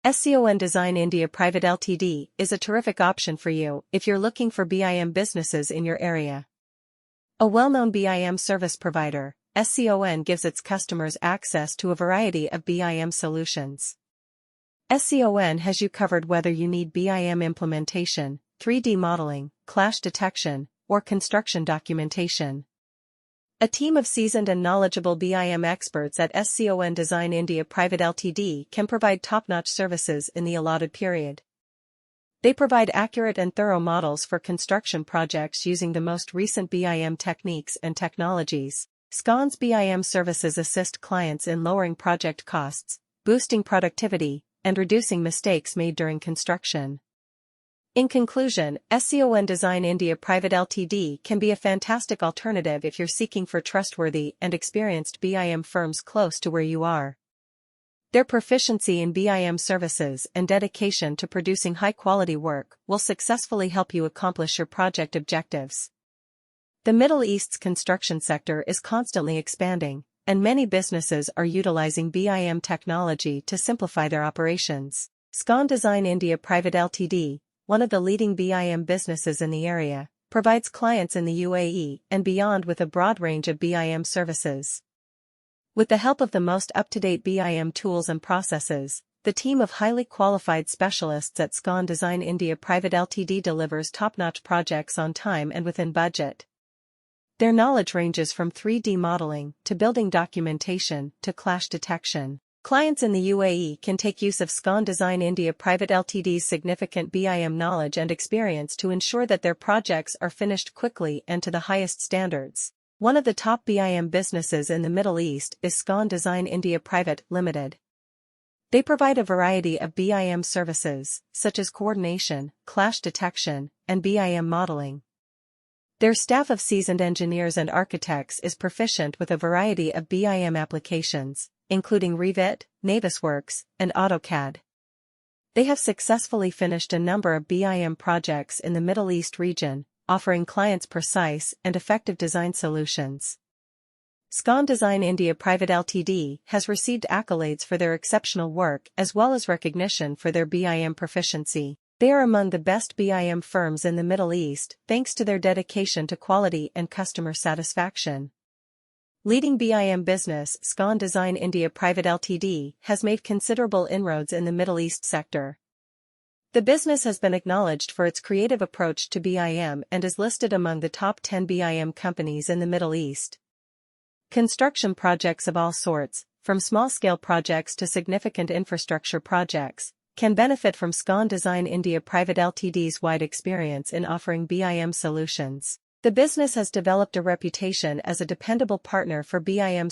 SCON Design India Pvt Ltd is a terrific option for you if you're looking for BIM businesses in your area. A well-known BIM service provider, SCON gives its customers access to a variety of BIM solutions. SCON has you covered whether you need BIM implementation, 3D modeling, clash detection, or construction documentation. A team of seasoned and knowledgeable BIM experts at SCON Design India Pvt Ltd can provide top-notch services in the allotted period. They provide accurate and thorough models for construction projects using the most recent BIM techniques and technologies. SCON's BIM services assist clients in lowering project costs, boosting productivity, and reducing mistakes made during construction. In conclusion, SCON Design India Pvt Ltd can be a fantastic alternative if you're seeking for trustworthy and experienced BIM firms close to where you are. Their proficiency in BIM services and dedication to producing high-quality work will successfully help you accomplish your project objectives. The Middle East's construction sector is constantly expanding, and many businesses are utilizing BIM technology to simplify their operations. SCON Design India Pvt Ltd, one of the leading BIM businesses in the area, provides clients in the UAE and beyond with a broad range of BIM services. With the help of the most up-to-date BIM tools and processes, the team of highly qualified specialists at SCON Design India Pvt Ltd delivers top-notch projects on time and within budget. Their knowledge ranges from 3D modeling to building documentation to clash detection. Clients in the UAE can take use of SCON Design India Pvt Ltd's significant BIM knowledge and experience to ensure that their projects are finished quickly and to the highest standards. One of the top BIM businesses in the Middle East is SCON Design India Pvt Ltd. They provide a variety of BIM services, such as coordination, clash detection, and BIM modeling. Their staff of seasoned engineers and architects is proficient with a variety of BIM applications, including Revit, Navisworks, and AutoCAD. They have successfully finished a number of BIM projects in the Middle East region, offering clients precise and effective design solutions. SCON Design India Pvt Ltd has received accolades for their exceptional work as well as recognition for their BIM proficiency. They are among the best BIM firms in the Middle East thanks to their dedication to quality and customer satisfaction. Leading BIM business, SCON Design India Pvt Ltd has made considerable inroads in the Middle East sector. The business has been acknowledged for its creative approach to BIM and is listed among the top 10 BIM companies in the Middle East. Construction projects of all sorts, from small-scale projects to significant infrastructure projects, can benefit from SCON Design India Pvt Ltd's wide experience in offering BIM solutions. The business has developed a reputation as a dependable partner for BIM